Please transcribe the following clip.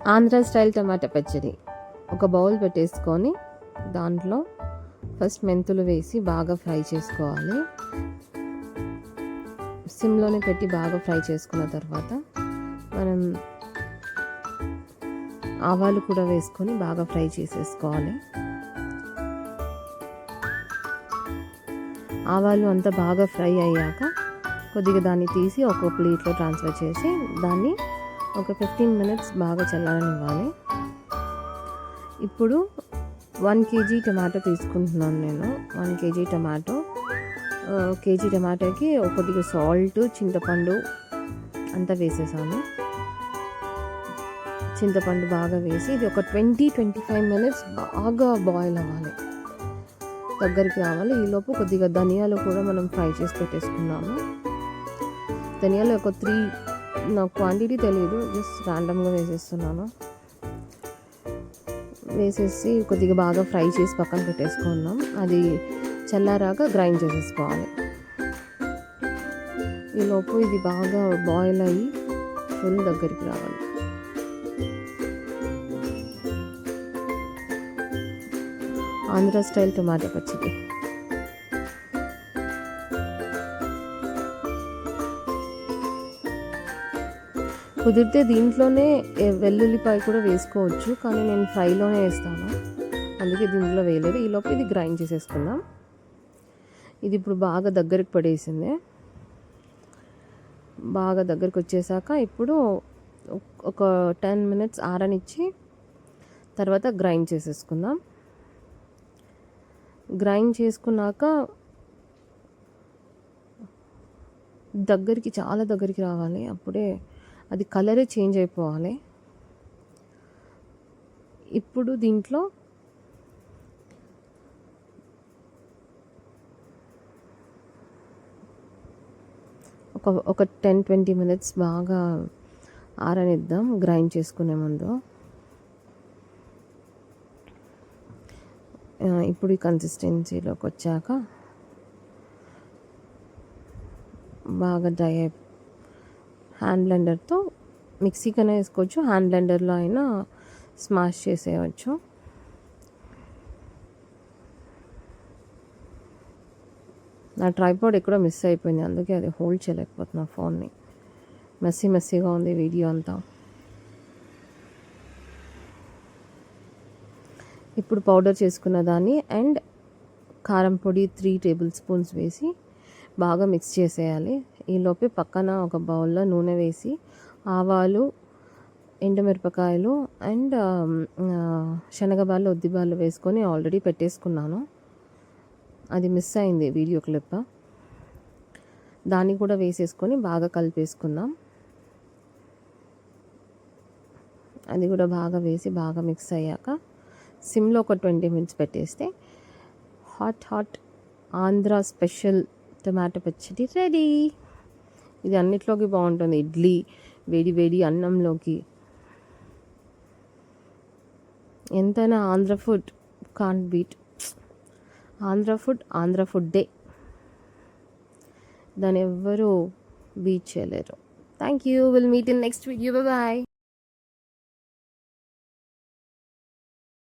Andhra style టమాటా పచ్చడి. ఒక bowl పెట్టేసుకొని దాంట్లో ఫస్ట్ మెంతులు వేసి బాగా ఫ్రై చేసుకోవాలి. సిమ్లోనే పెట్టి బాగా ఫ్రై చేసుకున్న తర్వాత మనం ఆవాలు కూడా వేసుకొని బాగా ఫ్రై చేసేసుకోవాలి. ఆవాలు అంతా బాగా ఫ్రై అయ్యాక కొద్దిగా దాన్ని తీసి ఒక ప్లేట్లో ట్రాన్స్ఫర్ చేసి దాన్ని ఒక 15 మినిట్స్ బాగా చల్లారనివ్వాలి. ఇప్పుడు 1 kg టమాటో తీసుకుంటున్నాను నేను. 1 kg టమాటో, కేజీ టమాటోకి కొద్దిగా సాల్ట్, చింతపండు అంతా వేసేసాను. చింతపండు బాగా వేసి ఇది ఒక 20-25 మినిట్స్ బాగా బాయిల్ అవ్వాలి, దగ్గరికి రావాలి. ఈలోపు కొద్దిగా ధనియాలు కూడా మనం ఫ్రై చేసి పెట్టేసుకున్నాము. ధనియాలు ఒక 3, నాకు క్వాంటిటీ తెలియదు, జస్ట్ ర్యాండమ్గా వేసేస్తున్నాను. వేసేసి కొద్దిగా బాగా ఫ్రై చేసి పక్కన పెట్టేసుకున్నాం. అది చల్లారాక గ్రైండ్ చేసేసుకోవాలి. ఈలోపు ఇది బాగా బాయిల్ అయ్యి ఫుల్ దగ్గరికి రావాలి. ఆంధ్ర స్టైల్ టమాటా పచ్చడి. కుదిరితే దీంట్లోనే వెల్లుల్లిపాయ కూడా వేసుకోవచ్చు, కానీ నేను ఫ్రైలోనే వేస్తాను, అందుకే దీంట్లో వేయలేదు. ఈలోపు ఇది గ్రైండ్ చేసేసుకుందాం. ఇది ఇప్పుడు బాగా దగ్గరికి పడేసింది. బాగా దగ్గరికి వచ్చేసాక ఇప్పుడు ఒక 10 మినిట్స్ ఆరనిచ్చి తర్వాత గ్రైండ్ చేసేసుకుందాం. గ్రైండ్ చేసుకున్నాక దగ్గరికి, చాలా దగ్గరికి రావాలి, అప్పుడే అది కలరే చేంజ్ అయిపోవాలి. ఇప్పుడు దీంట్లో ఒక 10-20 మినిట్స్ బాగా ఆరనిద్దాం గ్రైండ్ చేసుకునే ముందు. ఇప్పుడు ఈ కన్సిస్టెన్సీలోకి వచ్చాక బాగా డ్రై అయి హ్యాండ్ బ్లెండర్తో, మిక్సీకైనా వేసుకోవచ్చు, హ్యాండ్ బ్లెండర్లో అయినా స్మాష్ చేసేయచ్చు. నా ట్రైపాడ్ ఎక్కడో మిస్ అయిపోయింది, అందుకే అది హోల్డ్ చేయలేకపోతున్నా ఫోన్ని. మెస్సీగా ఉంది వీడియో అంతా. ఇప్పుడు పౌడర్ చేసుకున్న దాన్ని అండ్ కారం పొడి 3 టేబుల్ స్పూన్స్ వేసి బాగా మిక్స్ చేసేయాలి. ఈలోపే పక్కన ఒక బౌల్లో నూనె వేసి ఆవాలు, ఎండుమిరపకాయలు అండ్ శనగబాళ్ళు, ఉద్దిబాళ్ళు వేసుకొని ఆల్రెడీ పెట్టేసుకున్నాను. అది మిస్ అయింది వీడియో క్లిప్. దాన్ని కూడా వేసేసుకొని బాగా కలిపేసుకుందాం. అది కూడా బాగా వేసి బాగా మిక్స్ అయ్యాక సిమ్లో ఒక 20 మినిట్స్ పెట్టేస్తే హాట్ ఆంధ్ర స్పెషల్ టమాటో పచ్చడి రెడీ. ఇది అన్నిట్లోకి బాగుంటుంది, ఇడ్లీ, వేడి అన్నంలోకి. ఎంతైనా Andhra food can't beat. Andhra ఫుడ్డే, దాన్ని ఎవ్వరూ బీట్ చేయలేరు. Thank you. Will meet in next video. Bye.